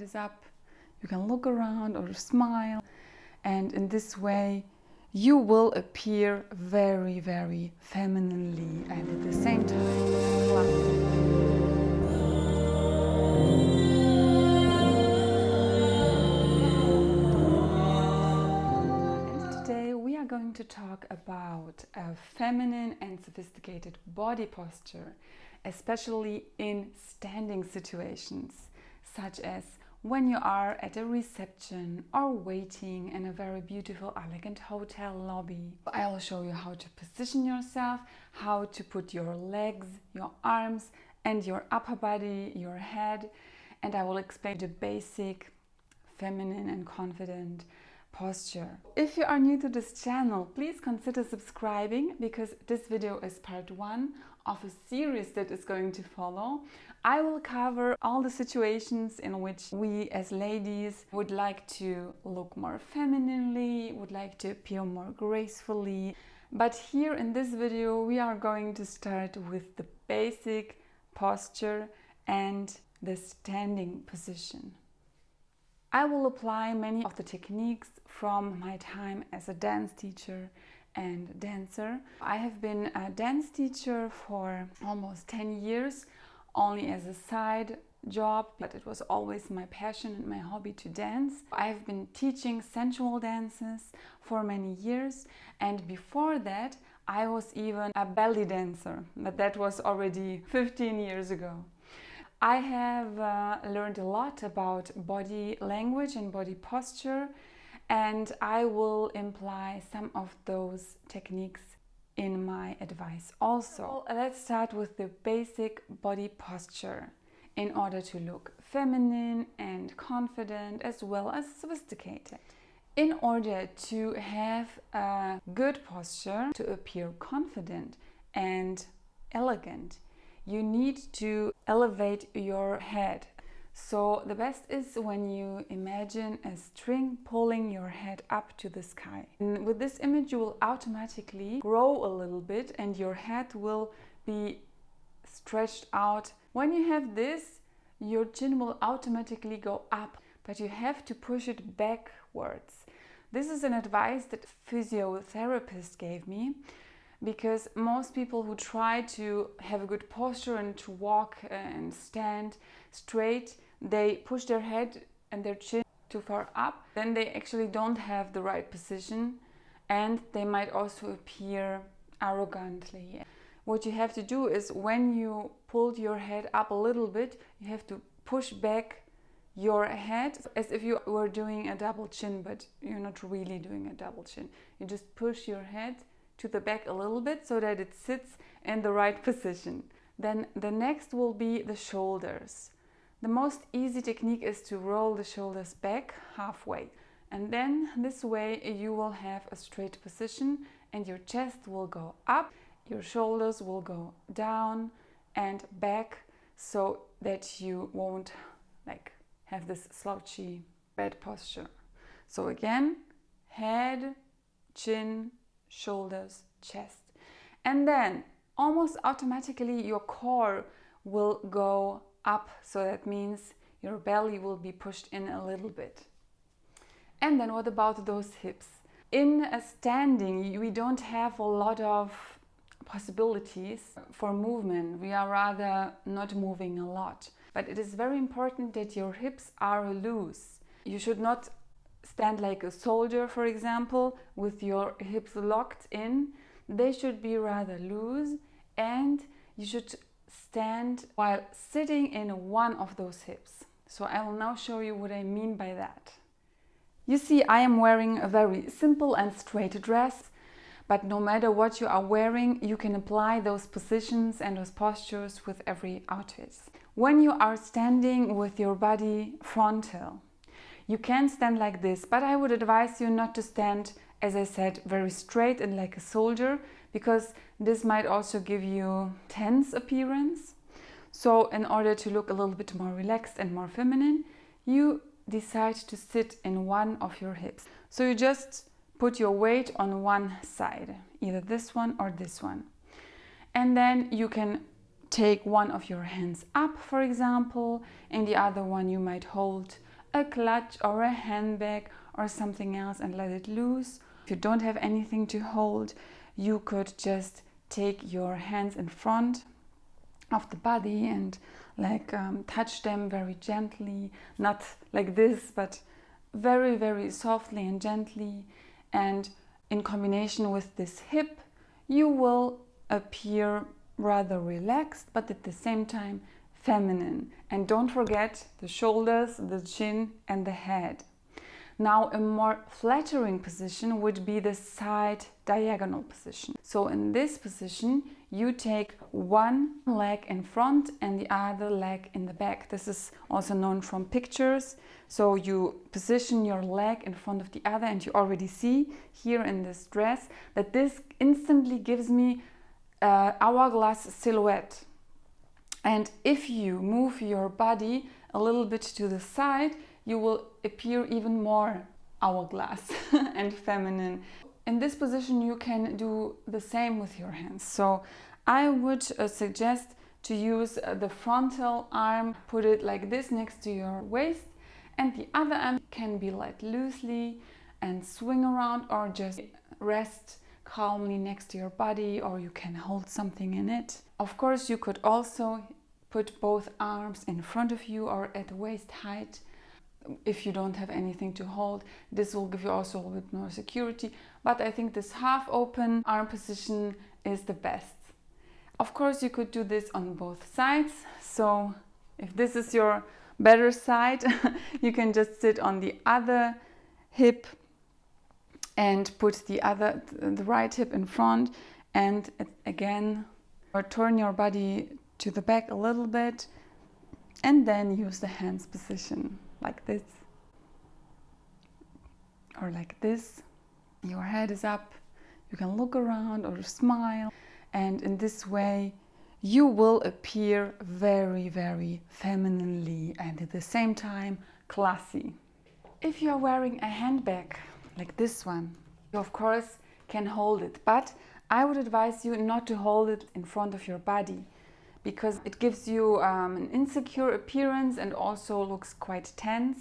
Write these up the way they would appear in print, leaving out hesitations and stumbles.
head is up, you can look around or smile, and in this way you will appear very, very femininely and at the same time classy. Going to talk about a feminine and sophisticated body posture, especially in standing situations, such as when you are at a reception or waiting in a very beautiful, elegant hotel lobby. I will show you how to position yourself, how to put your legs, your arms, and your upper body, your head, and I will explain the basic feminine and confident posture. If you are new to this channel, please consider subscribing, because this video is part 1 of a series that is going to follow. I will cover all the situations in which we as ladies would like to look more femininely, would like to appear more gracefully. But here in this video we are going to start with the basic posture and the standing position. I will apply many of the techniques from my time as a dance teacher and dancer. I have been a dance teacher for almost 10 years, only as a side job, but it was always my passion and my hobby to dance. I have been teaching sensual dances for many years, and before that I was even a belly dancer, but that was already 15 years ago. I have learned a lot about body language and body posture, and I will imply some of those techniques in my advice also. Well, let's start with the basic body posture in order to look feminine and confident as well as sophisticated. In order to have a good posture, to appear confident and elegant, you need to elevate your head. So the best is when you imagine a string pulling your head up to the sky. And with this image you will automatically grow a little bit and your head will be stretched out. When you have this, your chin will automatically go up, but you have to push it backwards. This is an advice that a physiotherapist gave me, because most people who try to have a good posture and to walk and stand straight, they push their head and their chin too far up. Then they actually don't have the right position, and they might also appear arrogantly. What you have to do is, when you pulled your head up a little bit, you have to push back your head as if you were doing a double chin, but you're not really doing a double chin. You just push your head to the back a little bit so that it sits in the right position. Then the next will be the shoulders. The most easy technique is to roll the shoulders back halfway, and then this way you will have a straight position and your chest will go up, your shoulders will go down and back, so that you won't have this slouchy bad posture. So again, head, chin, shoulders, chest, and then almost automatically your core will go up, so that means your belly will be pushed in a little bit. And then what about those hips? In a standing, we don't have a lot of possibilities for movement. We are rather not moving a lot, but it is very important that your hips are loose. You should not stand like a soldier, for example, with your hips locked in. They should be rather loose, and you should stand while sitting in one of those hips. So I will now show you what I mean by that. You see, I am wearing a very simple and straight dress, but no matter what you are wearing, you can apply those positions and those postures with every outfit. When you are standing with your body frontal, you can stand like this, but I would advise you not to stand, as I said, very straight and like a soldier, because this might also give you tense appearance. So in order to look a little bit more relaxed and more feminine, you decide to sit in one of your hips. So you just put your weight on one side, either this one or this one. And then you can take one of your hands up, for example, and the other one you might hold a clutch or a handbag or something else and let it loose. If you don't have anything to hold, you could just take your hands in front of the body and touch them very gently, not like this, but very, very softly and gently. And in combination with this hip, you will appear rather relaxed, but at the same time feminine. And don't forget the shoulders, the chin and the head. Now a more flattering position would be the side diagonal position. So in this position you take one leg in front and the other leg in the back. This is also known from pictures. So you position your leg in front of the other, and you already see here in this dress that this instantly gives me hourglass silhouette. And if you move your body a little bit to the side, you will appear even more hourglass and feminine. In this position you can do the same with your hands. So I would suggest to use the frontal arm, put it like this next to your waist, and the other arm can be let loosely and swing around, or just rest calmly next to your body, or you can hold something in it. Of course, you could also put both arms in front of you or at waist height. If you don't have anything to hold, this will give you also a little bit more security, but I think this half open arm position is the best. Of course, you could do this on both sides. So if this is your better side, you can just sit on the other hip and put the right hip in front, and again, or turn your body to the back a little bit, and then use the hands position like this or like this. Your head is up, you can look around or smile, and in this way you will appear very, very femininely and at the same time classy. If you are wearing a handbag like this one, you of course can hold it, but I would advise you not to hold it in front of your body, because it gives you an insecure appearance and also looks quite tense.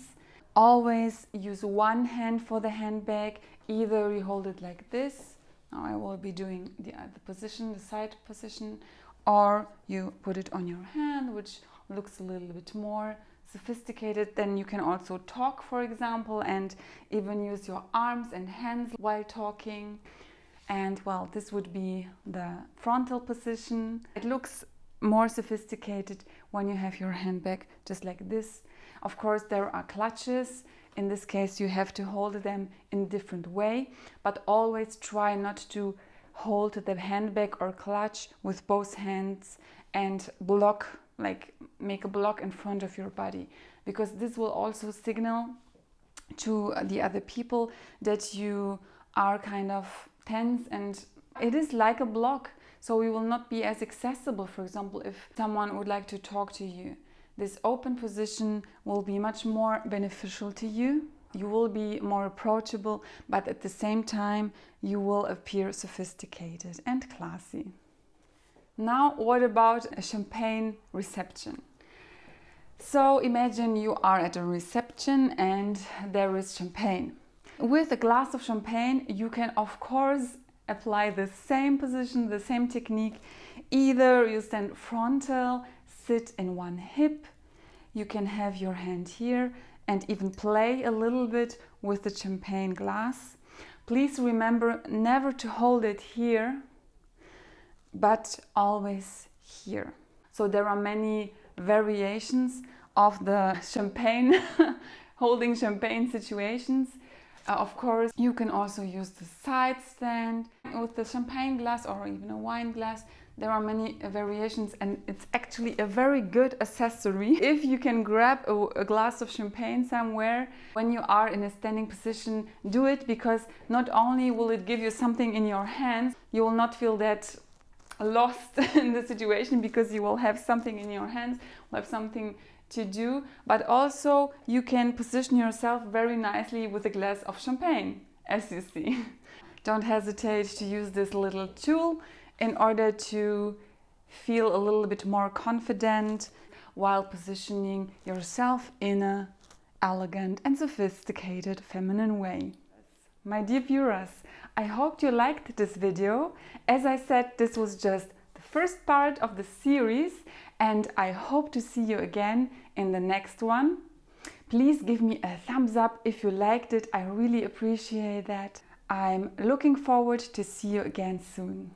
Always use one hand for the handbag. Either you hold it like this, now I will be doing the other position, the side position, or you put it on your hand, which looks a little bit more sophisticated. Then you can also talk, for example, and even use your arms and hands while talking. And well, this would be the frontal position. It looks more sophisticated when you have your handbag just like this. Of course, there are clutches. In this case, you have to hold them in a different way, but always try not to hold the handbag or clutch with both hands and block, like make a block in front of your body, because this will also signal to the other people that you are kind of tense, and it is like a block. So we will not be as accessible. For example, if someone would like to talk to you, this open position will be much more beneficial to you. You will be more approachable, but at the same time, you will appear sophisticated and classy. Now, what about a champagne reception? So imagine you are at a reception and there is champagne. With a glass of champagne, you can of course apply the same position, the same technique. Either you stand frontal, sit in one hip, you can have your hand here and even play a little bit with the champagne glass. Please remember never to hold it here, but always here. So there are many variations of the champagne, holding champagne situations. Of course, you can also use the side stand with the champagne glass or even a wine glass. There are many variations, and it's actually a very good accessory if you can grab a glass of champagne somewhere when you are in a standing position. Do it, because not only will it give you something in your hands, you will not feel that lost in the situation because you will have something in your hands, will have something to do, but also you can position yourself very nicely with a glass of champagne, as you see. Don't hesitate to use this little tool in order to feel a little bit more confident while positioning yourself in a elegant and sophisticated feminine way. My dear viewers, I hope you liked this video. As I said, this was just the first part of the series, and I hope to see you again in the next one. Please give me a thumbs up if you liked it. I really appreciate that. I'm looking forward to see you again soon.